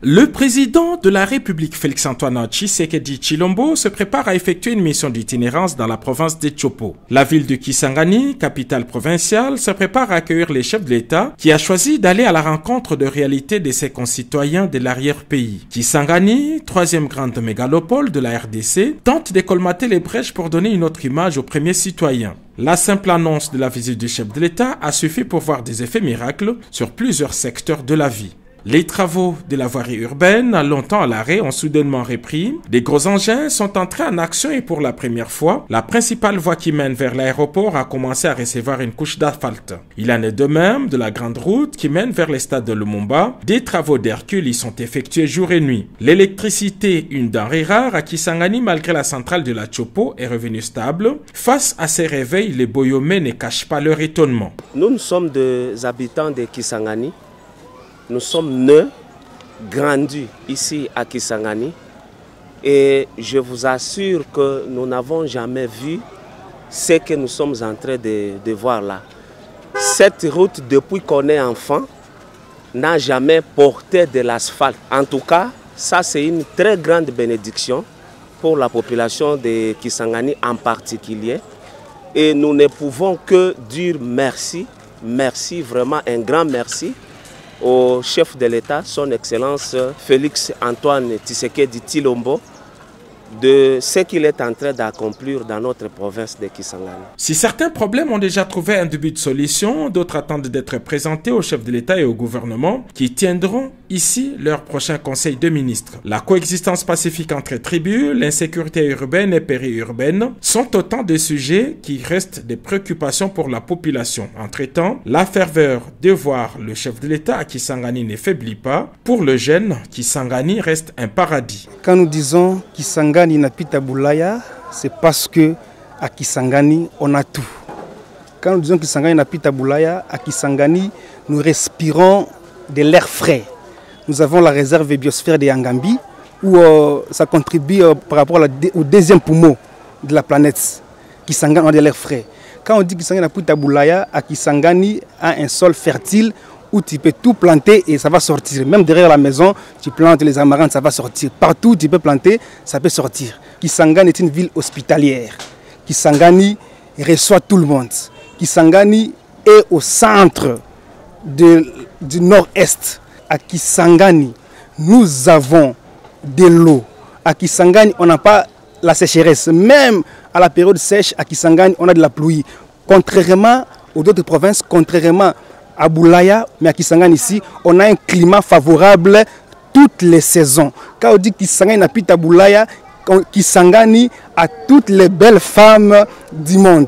Le président de la République Félix-Antoine Tshisekedi Tshilombo se prépare à effectuer une mission d'itinérance dans la province de Tshopo. La ville de Kisangani, capitale provinciale, se prépare à accueillir les chefs de l'État qui a choisi d'aller à la rencontre de réalité de ses concitoyens de l'arrière-pays. Kisangani, troisième grande mégalopole de la RDC, tente de colmater les brèches pour donner une autre image aux premiers citoyens. La simple annonce de la visite du chef de l'État a suffi pour voir des effets miracles sur plusieurs secteurs de la vie. Les travaux de la voirie urbaine, longtemps à l'arrêt, ont soudainement repris. Des gros engins sont entrés en action et pour la première fois, la principale voie qui mène vers l'aéroport a commencé à recevoir une couche d'asphalte. Il en est de même de la grande route qui mène vers les stades de Lumumba. Des travaux d'Hercule y sont effectués jour et nuit. L'électricité, une denrée rare à Kisangani malgré la centrale de la Tshopo, est revenue stable. Face à ces réveils, les Boyomais ne cachent pas leur étonnement. Nous sommes des habitants de Kisangani. Nous sommes nés, grandis ici à Kisangani et je vous assure que nous n'avons jamais vu ce que nous sommes en train de voir là. Cette route, depuis qu'on est enfant, n'a jamais porté de l'asphalte. En tout cas, ça c'est une très grande bénédiction pour la population de Kisangani en particulier. Et nous ne pouvons que dire merci, merci, vraiment un grand merci au chef de l'État, son Excellence Félix-Antoine Tshisekedi Tshilombo, de ce qu'il est en train d'accomplir dans notre province de Kisangani. Si certains problèmes ont déjà trouvé un début de solution, d'autres attendent d'être présentés au chef de l'État et au gouvernement qui tiendront ici leur prochain conseil de ministres. La coexistence pacifique entre tribus, l'insécurité urbaine et périurbaine sont autant de sujets qui restent des préoccupations pour la population. Entre-temps, la ferveur de voir le chef de l'État à Kisangani ne faiblit pas. Pour le jeune, Kisangani reste un paradis. Quand nous disons Kisangani Napita Boulaya, c'est parce que à Kisangani on a tout. Quand nous disons Kisangani Napita Boulaya, à Kisangani nous respirons de l'air frais. Nous avons la réserve biosphère de Yangambi où ça contribue par rapport au deuxième poumon de la planète. Kisangani a de l'air frais. Quand on dit Kisangani Napita Boulaya, à Kisangani a un sol fertile où tu peux tout planter et ça va sortir. Même derrière la maison, tu plantes les amarantes, ça va sortir. Partout où tu peux planter, ça peut sortir. Kisangani est une ville hospitalière. Kisangani reçoit tout le monde. Kisangani est au centre du nord-est. À Kisangani, nous avons de l'eau. À Kisangani, on n'a pas la sécheresse. Même à la période sèche, à Kisangani, on a de la pluie. Contrairement aux autres provinces, contrairement à Boulaya, mais à Kisangani ici, on a un climat favorable toutes les saisons. Quand on dit Kisangani Napita Boulaya, Kisangani a toutes les belles femmes du monde.